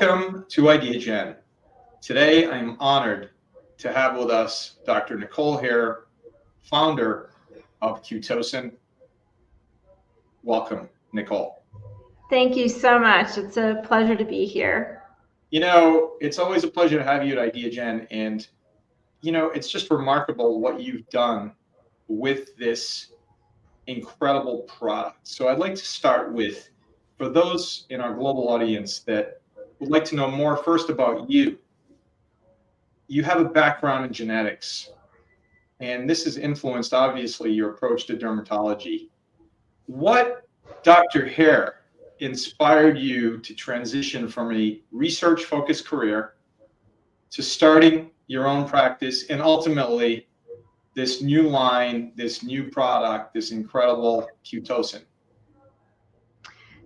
Welcome to IdeaGen. Today, I'm honored to have with us Dr. Nicole Hayre, founder of Cutocin. Welcome, Nicole. Thank you so much. It's a pleasure to be here. You know, it's always a pleasure to have you at IdeaGen, and you know, it's just remarkable what you've done with this incredible product. So I'd like to start with, for those in our global audience that would like to know more first about you. You have a background in genetics, and this has influenced, obviously, your approach to dermatology. What, Dr. Hayre, inspired you to transition from a research-focused career to starting your own practice and ultimately this new line, this new product, this incredible Cutocin?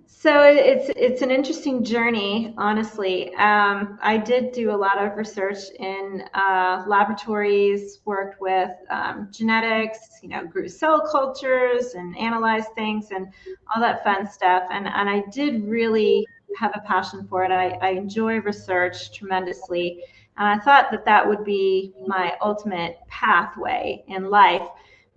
So it's an interesting journey, honestly. I did do a lot of research in laboratories, worked with genetics, grew cell cultures and analyzed things and all that fun stuff. And I did really have a passion for it. I enjoy research tremendously. And I thought that would be my ultimate pathway in life.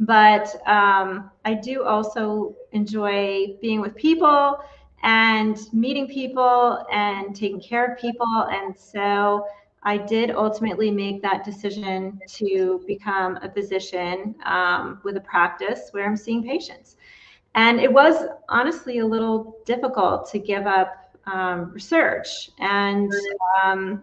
But I do also enjoy being with people and meeting people and taking care of people. And so I did ultimately make that decision to become a physician with a practice where I'm seeing patients. And it was honestly a little difficult to give up research. And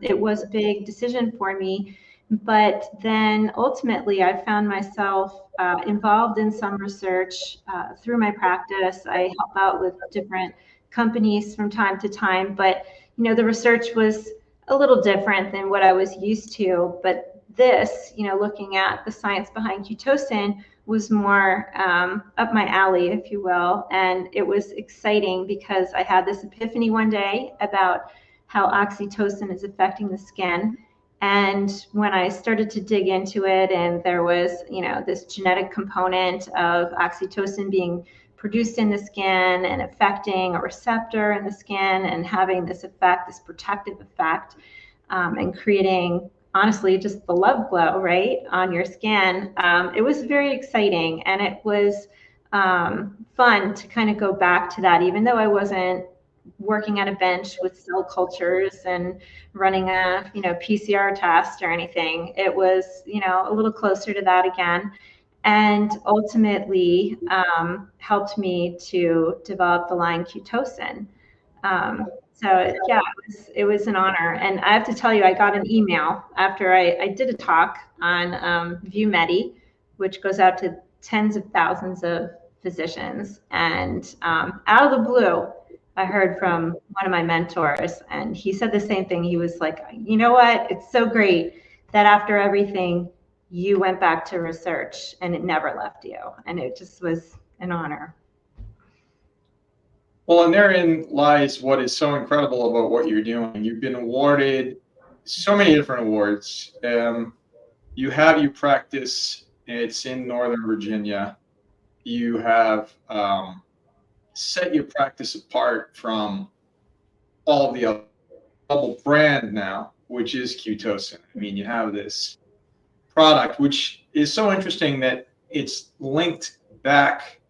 it was a big decision for me. But then ultimately, I found myself involved in some research through my practice. I help out with different companies from time to time, but the research was a little different than what I was used to. But this, looking at the science behind Cutocin, was more up my alley, if you will. And it was exciting because I had this epiphany one day about how oxytocin is affecting the skin. And when I started to dig into it, and there was, this genetic component of oxytocin being produced in the skin and affecting a receptor in the skin and having this effect, this protective effect, and creating, honestly, just the love glow, right, on your skin. It was very exciting, and it was fun to kind of go back to that, even though I wasn't working at a bench with cell cultures and running a PCR test or anything. It was a little closer to that again, and ultimately helped me to develop the line Cutocin. So yeah, it was an honor. And I have to tell you, I got an email after I did a talk on ViewMedi, which goes out to tens of thousands of physicians. And out of the blue, I heard from one of my mentors, and he said the same thing. He was like, you know what? It's so great that after everything, you went back to research and it never left you. And it just was an honor. Well, and therein lies what is so incredible about what you're doing. You've been awarded so many different awards. You have your practice, it's in Northern Virginia. You have set your practice apart from all of the other global brand now, which is Cutocin. I mean, you have this product, which is so interesting that it's linked back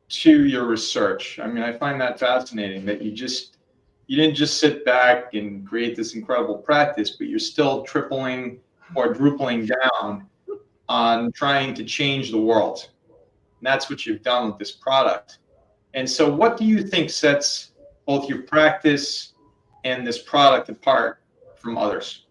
to your research. I mean, I find that fascinating that you didn't just sit back and create this incredible practice, but you're still tripling, quadrupling down on trying to change the world. And that's what you've done with this product. And so what do you think sets both your practice and this product apart from others?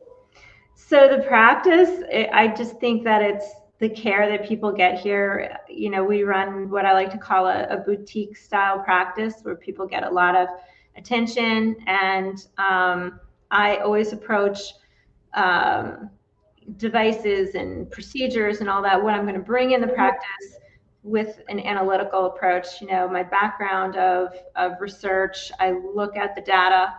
So the practice, I just think that it's the care that people get here. We run what I like to call a boutique style practice where people get a lot of attention. And I always approach devices and procedures and all that, what I'm going to bring in the practice with an analytical approach. My background of research, I look at the data.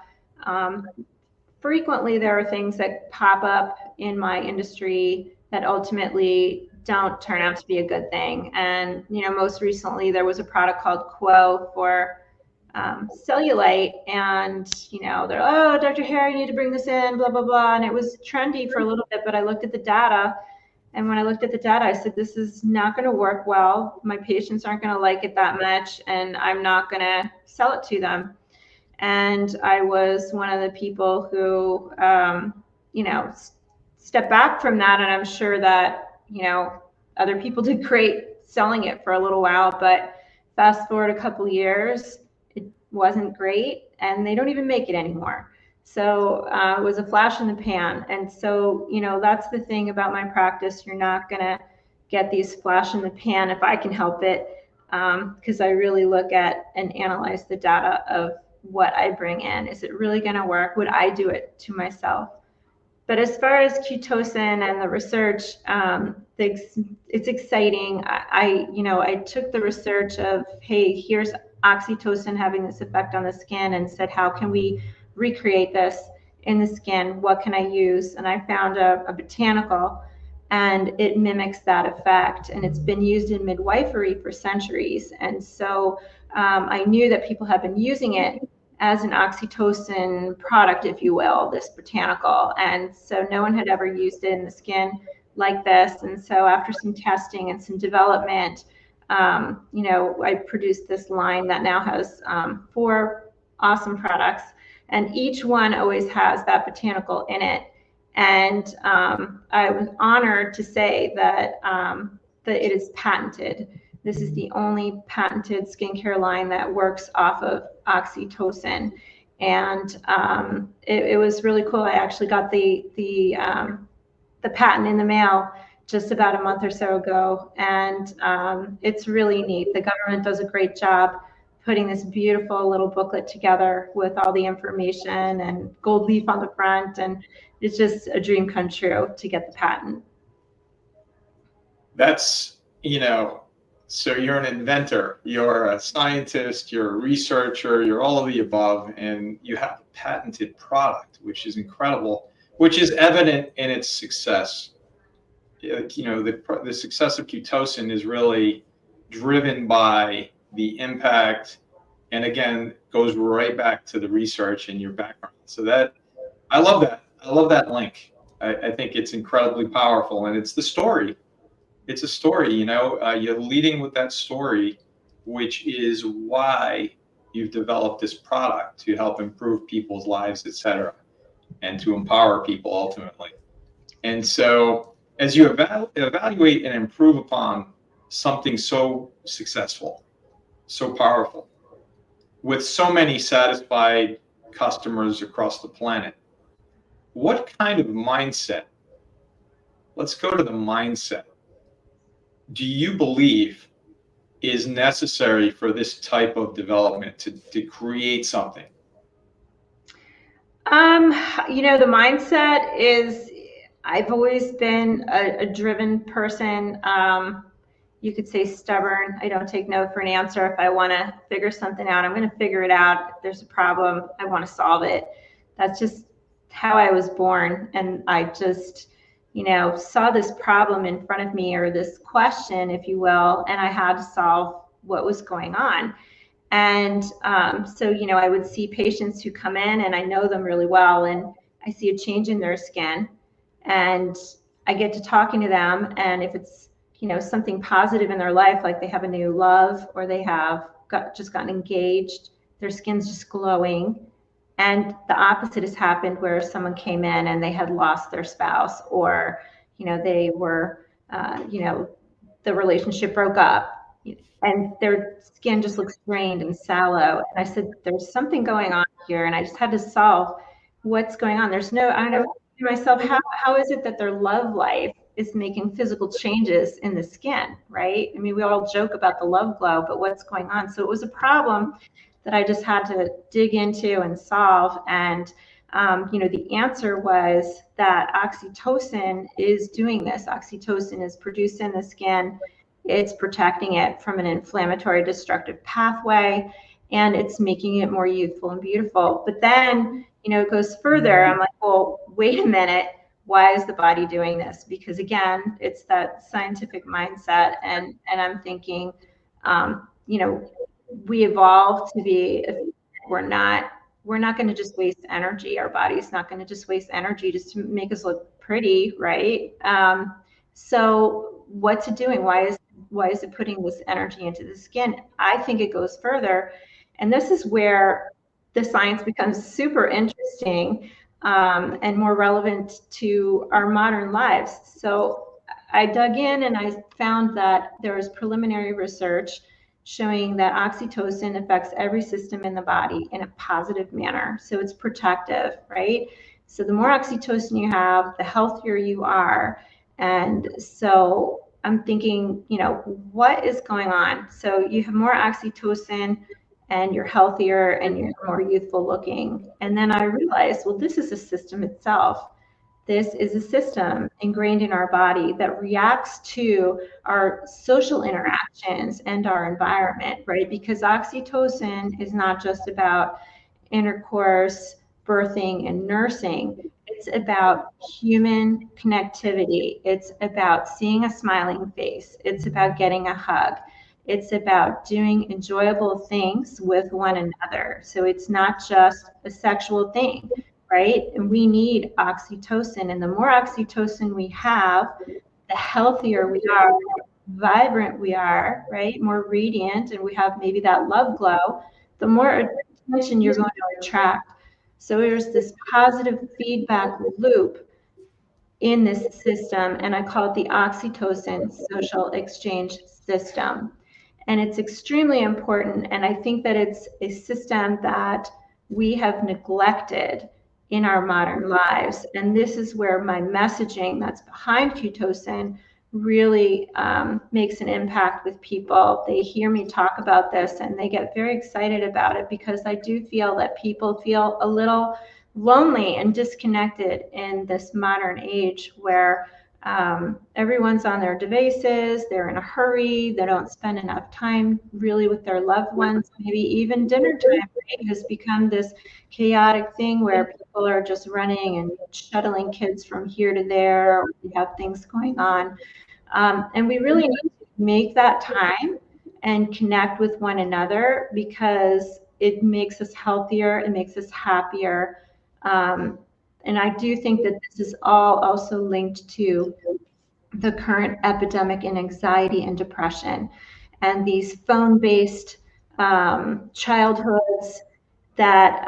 Frequently, there are things that pop up in my industry that ultimately don't turn out to be a good thing. And, most recently there was a product called Quo for cellulite, and they're, oh, Dr. Hayre, you need to bring this in, blah blah blah, and it was trendy for a little bit, but I looked at the data, and when I looked at the data, I said, this is not going to work well. My patients aren't going to like it that much, and I'm not going to sell it to them. And I was one of the people who, stepped back from that, and I'm sure that other people did great selling it for a little while, but fast forward a couple years, it wasn't great, and they don't even make it anymore. So it was a flash in the pan. And so, that's the thing about my practice. You're not going to get these flash in the pan if I can help it, because I really look at and analyze the data of what I bring in. Is it really going to work? Would I do it to myself? But as far as Cutocin and the research, it's exciting. I took the research of, hey, here's oxytocin having this effect on the skin, and said, how can we recreate this in the skin? What can I use? And I found a botanical, and it mimics that effect. And it's been used in midwifery for centuries. And so I knew that people have been using it as an oxytocin product, if you will, this botanical. And so no one had ever used it in the skin like this. And so after some testing and some development, I produced this line that now has 4 awesome products, and each one always has that botanical in it. And I was honored to say that it is patented. This is the only patented skincare line that works off of oxytocin. And it was really cool. I actually got the patent in the mail just about a month or so ago. And it's really neat. The government does a great job putting this beautiful little booklet together with all the information and gold leaf on the front. And it's just a dream come true to get the patent. That's, so you're an inventor, you're a scientist, you're a researcher, you're all of the above, and you have a patented product, which is incredible, which is evident in its success. The success of Cutocin is really driven by the impact, and again, goes right back to the research and your background. So that, I love that. I love that link. I think it's incredibly powerful, and it's the story. It's a story, you're leading with that story, which is why you've developed this product to help improve people's lives, etc., and to empower people ultimately. And so as you evaluate and improve upon something so successful, so powerful, with so many satisfied customers across the planet, what kind of mindset, let's go to the mindset, do you believe is necessary for this type of development to create something? The mindset is, I've always been a driven person. You could say stubborn. I don't take no for an answer. If I want to figure something out, I'm going to figure it out. If there's a problem, I want to solve it. That's just how I was born. And I just, saw this problem in front of me, or this question, if you will, and I had to solve what was going on. And so, I would see patients who come in, and I know them really well, and I see a change in their skin, and I get to talking to them. And if it's, something positive in their life, like they have a new love, or they have just gotten engaged, their skin's just glowing. And the opposite has happened, where someone came in and they had lost their spouse, or, they were, the relationship broke up, and their skin just looks drained and sallow. And I said, there's something going on here, and I just had to solve what's going on. There's no, I don't know to myself, how is it that their love life is making physical changes in the skin, right? I mean, we all joke about the love glow, but what's going on? So it was a problem that I just had to dig into and solve. And, the answer was that oxytocin is doing this. Oxytocin is produced in the skin. It's protecting it from an inflammatory, destructive pathway, and it's making it more youthful and beautiful. But then, it goes further. I'm like, well, wait a minute. Why is the body doing this? Because again, it's that scientific mindset. And I'm thinking, we evolved to be, we're not going to just waste energy. Our body's not going to just waste energy just to make us look pretty, right? So what's it doing? Why is it putting this energy into the skin? I think it goes further, and this is where the science becomes super interesting, and more relevant to our modern lives. So I dug in and I found that there was preliminary research showing that oxytocin affects every system in the body in a positive manner. So it's protective, right? So the more oxytocin you have, the healthier you are. And so I'm thinking, what is going on? So you have more oxytocin and you're healthier and you're more youthful looking. And then I realized, well, this is a system itself. This is a system ingrained in our body that reacts to our social interactions and our environment, right? Because oxytocin is not just about intercourse, birthing, and nursing. It's about human connectivity. It's about seeing a smiling face. It's about getting a hug. It's about doing enjoyable things with one another. So it's not just a sexual thing, right? And we need oxytocin. And the more oxytocin we have, the healthier we are, the more vibrant we are, right? More radiant, and we have maybe that love glow, the more attention you're going to attract. So there's this positive feedback loop in this system, and I call it the oxytocin social exchange system. And it's extremely important, and I think that it's a system that we have neglected in our modern lives. And this is where my messaging that's behind Cutocin really makes an impact with people. They hear me talk about this and they get very excited about it, because I do feel that people feel a little lonely and disconnected in this modern age where everyone's on their devices, they're in a hurry, they don't spend enough time really with their loved ones. Maybe even dinner time, right, has become this chaotic thing where people are just running and shuttling kids from here to there. We have things going on. And we really need to make that time and connect with one another, because it makes us healthier, it makes us happier. And I do think that this is all also linked to the current epidemic in anxiety and depression, and these phone-based childhoods that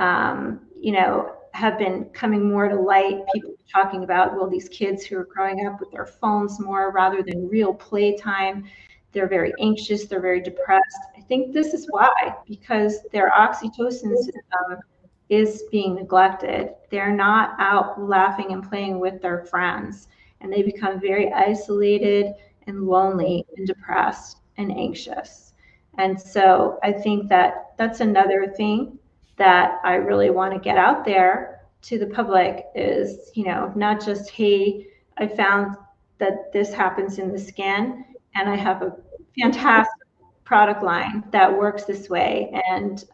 have been coming more to light. People talking about, well, these kids who are growing up with their phones more rather than real playtime, they're very anxious, they're very depressed. I think this is why, because their oxytocin system is being neglected. They're not out laughing and playing with their friends, and they become very isolated and lonely and depressed and anxious. And so I think that that's another thing that I really want to get out there to the public is, not just, hey, I found that this happens in the skin and I have a fantastic product line that works this way. And,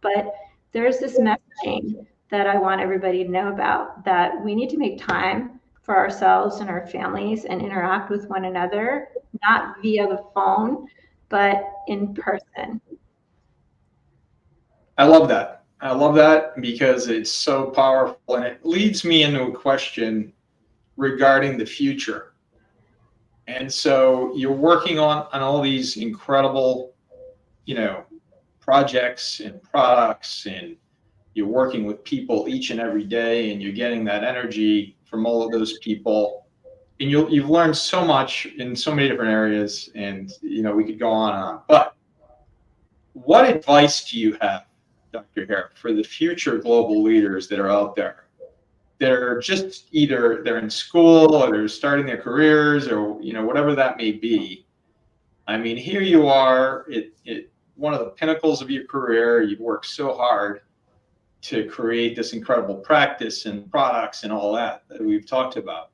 but there's this messaging that I want everybody to know about, that we need to make time for ourselves and our families and interact with one another, not via the phone, but in person. I love that. I love that because it's so powerful, and it leads me into a question regarding the future. And so you're working on all these incredible, projects and products, and you're working with people each and every day, and you're getting that energy from all of those people. And you've learned so much in so many different areas, and we could go on and on. But what advice do you have, Dr. Hayre, for the future global leaders that are out there? They're just either they're in school or they're starting their careers, or whatever that may be. I mean, here you are at one of the pinnacles of your career. You've worked so hard to create this incredible practice and products and all that we've talked about.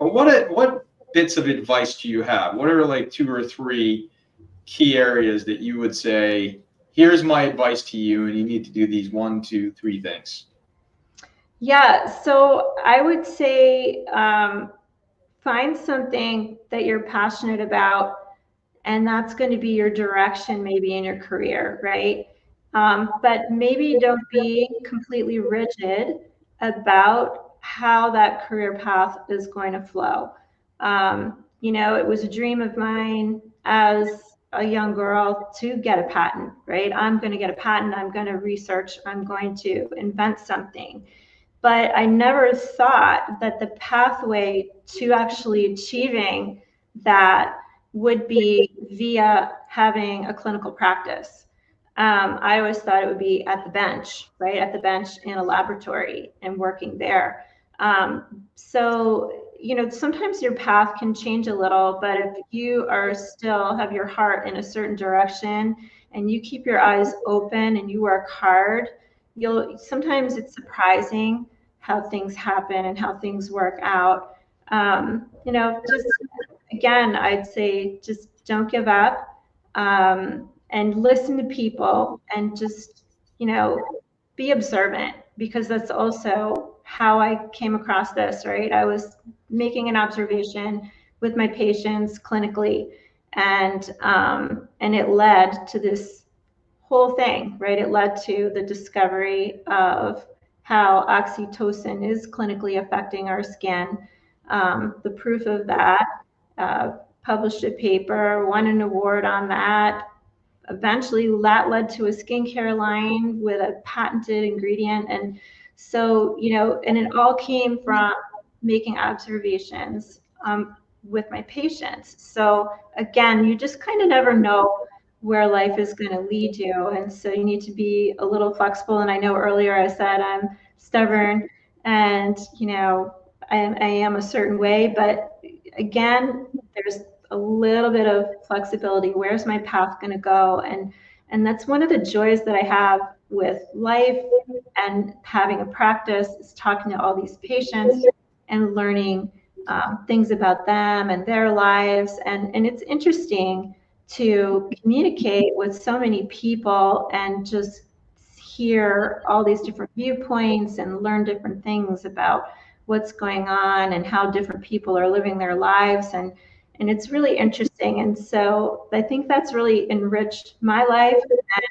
But what bits of advice do you have? What are like 2 or 3 key areas that you would say, here's my advice to you, and you need to do these 1, 2, 3 things? Yeah, so I would say find something that you're passionate about and that's going to be your direction maybe in your career, right? But maybe don't be completely rigid about how that career path is going to flow. You know, it was a dream of mine as a young girl to get a patent, right? I'm going to get a patent, I'm going to research, I'm going to invent something. But I never thought that the pathway to actually achieving that would be via having a clinical practice. I always thought it would be at the bench, right? At the bench in a laboratory and working there. So, you know, sometimes your path can change a little, but if you are still have your heart in a certain direction and you keep your eyes open and you work hard, sometimes it's surprising how things happen and how things work out. You know, just again, I'd say just don't give up, and listen to people and just, you know, be observant, because that's also how I came across this, right? I was making an observation with my patients clinically, and it led to this whole thing, right? It led to the discovery of how oxytocin is clinically affecting our skin. The proof of that, uh, published a paper, won an award on that. Eventually, that led to a skincare line with a patented ingredient. And so, you know, and it all came from making observations with my patients. So, again, you just kind of never know where life is going to lead you. And so you need to be a little flexible. And I know earlier I said I'm stubborn and, you know, I am a certain way, but again, there's a little bit of flexibility. Where's my path going to go? And that's one of the joys that I have with life and having a practice, is talking to all these patients and learning things about them and their lives. And it's interesting to communicate with so many people and just hear all these different viewpoints and learn different things about what's going on and how different people are living their lives. And it's really interesting. And so I think that's really enriched my life.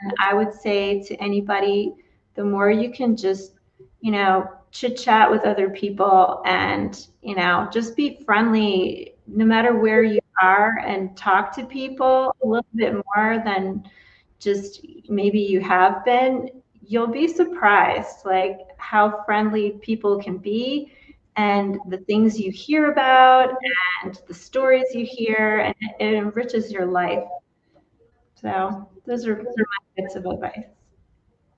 And I would say to anybody, the more you can just, you know, chit chat with other people and, you know, just be friendly no matter where you are, and talk to people a little bit more than just maybe you have been, you'll be surprised like how friendly people can be, and the things you hear about and the stories you hear, and it enriches your life. So those are my bits of advice.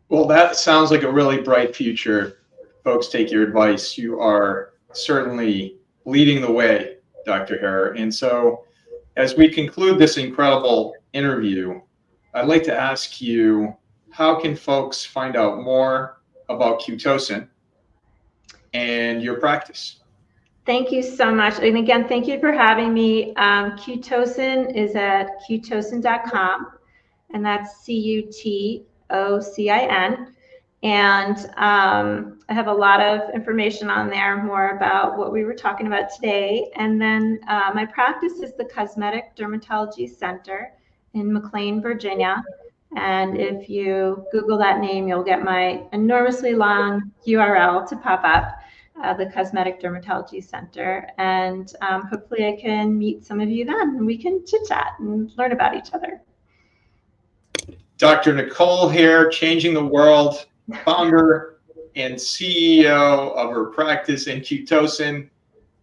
Well, that sounds like a really bright future. Folks, take your advice. You are certainly leading the way, Dr. Hayre. And so, as we conclude this incredible interview, I'd like to ask you, how can folks find out more about Cutocin and your practice? Thank you so much. And again, thank you for having me. Cutocin is at cutocin.com, and that's Cutocin. And I have a lot of information on there, more about what we were talking about today. And then my practice is the Cosmetic Dermatology Center in McLean, Virginia. And if you Google that name, you'll get my enormously long URL to pop up, the Cosmetic Dermatology Center. And hopefully I can meet some of you then, and we can chit chat and learn about each other. Dr. Nicole Hayre, changing the world, founder and CEO of her practice in Cutocin.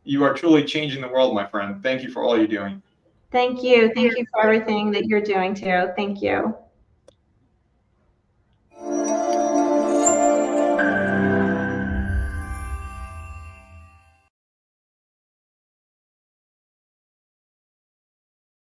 You are truly changing the world, my friend. Thank you for all you're doing. Thank you. Thank you for everything that you're doing too. Thank you.